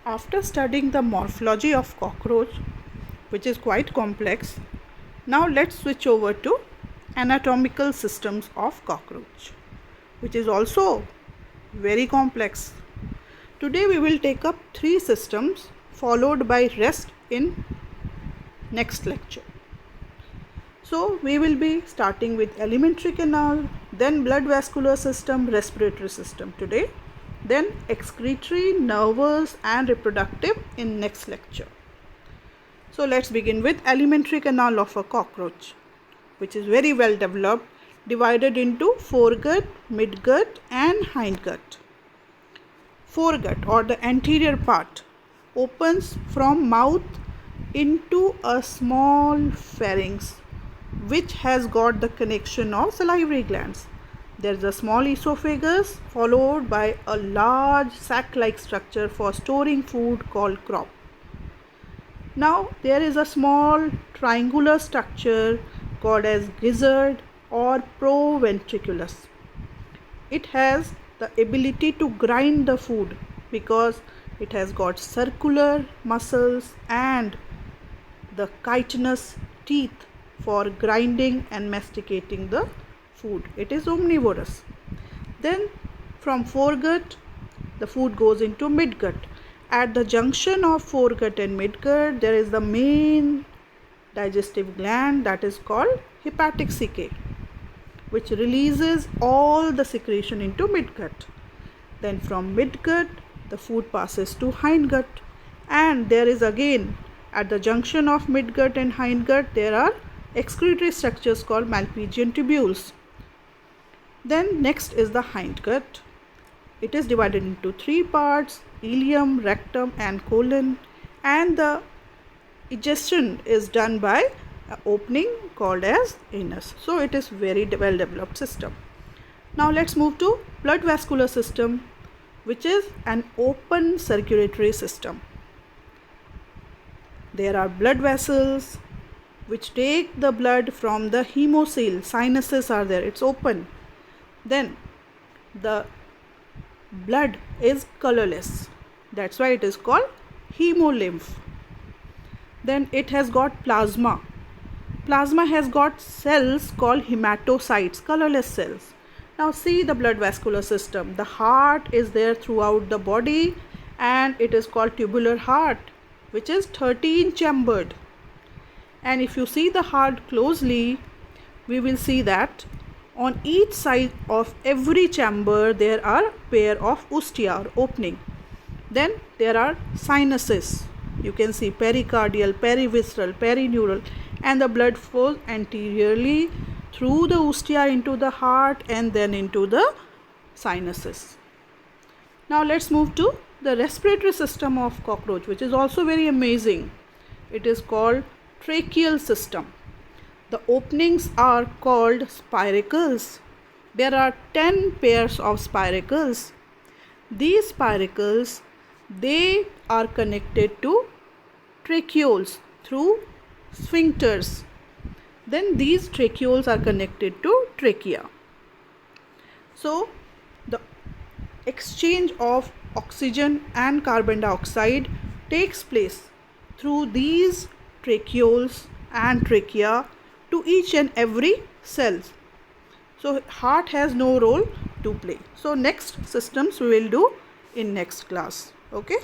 After studying the morphology of cockroach, which is quite complex, now let's switch over to anatomical systems of cockroach, which is also very complex. Today we will take up 3 systems followed by rest in next lecture. So we will be starting with alimentary canal, then blood vascular system, respiratory system today, then excretory, nervous and reproductive in next lecture. So let's begin with alimentary canal of a cockroach, which is very well developed, divided into foregut, midgut and hindgut. Foregut or the anterior part opens from mouth into a small pharynx which has got the connection of salivary glands. There is a small esophagus followed by a large sac-like structure for storing food called crop. Now there is a small triangular structure called as gizzard or proventriculus. It has the ability to grind the food because it has got circular muscles and the chitinous teeth for grinding and masticating the food. It is omnivorous. Then from foregut the food goes into midgut. At the junction of foregut and midgut there is the main digestive gland that is called hepatic caeca, which releases all the secretion into midgut. Then from midgut the food passes to hindgut, and there is again at the junction of midgut and hindgut there are excretory structures called Malpighian tubules. Then next is the hindgut. It is divided into 3 parts: ileum, rectum and colon, and the digestion is done by an opening called as anus. So it is very well developed system. Now let's move to blood vascular system, which is an open circulatory system. There are blood vessels which take the blood from the hemocoel. Sinuses are there, it's open. Then the blood is colorless, that's why it is called hemolymph. Then it has got plasma. Plasma has got cells called hematocytes, colorless cells. Now see the blood vascular system. The heart is there throughout the body and it is called tubular heart, which is 13 chambered. And if you see the heart closely, we will see that on each side of every chamber there are pair of ostia or opening. Then there are sinuses. You can see pericardial, perivisceral, perineural, and the blood flows anteriorly through the ostia into the heart and then into the sinuses. Now let's move to the respiratory system of cockroach, which is also very amazing. It is called tracheal system. The openings are called spiracles. There are 10 pairs of spiracles. These spiracles, they are connected to tracheoles through sphincters. Then these tracheoles are connected to trachea. So the exchange of oxygen and carbon dioxide takes place through these tracheoles and trachea to each and every cells. So heart has no role to play. So next systems we will do in next class. Okay.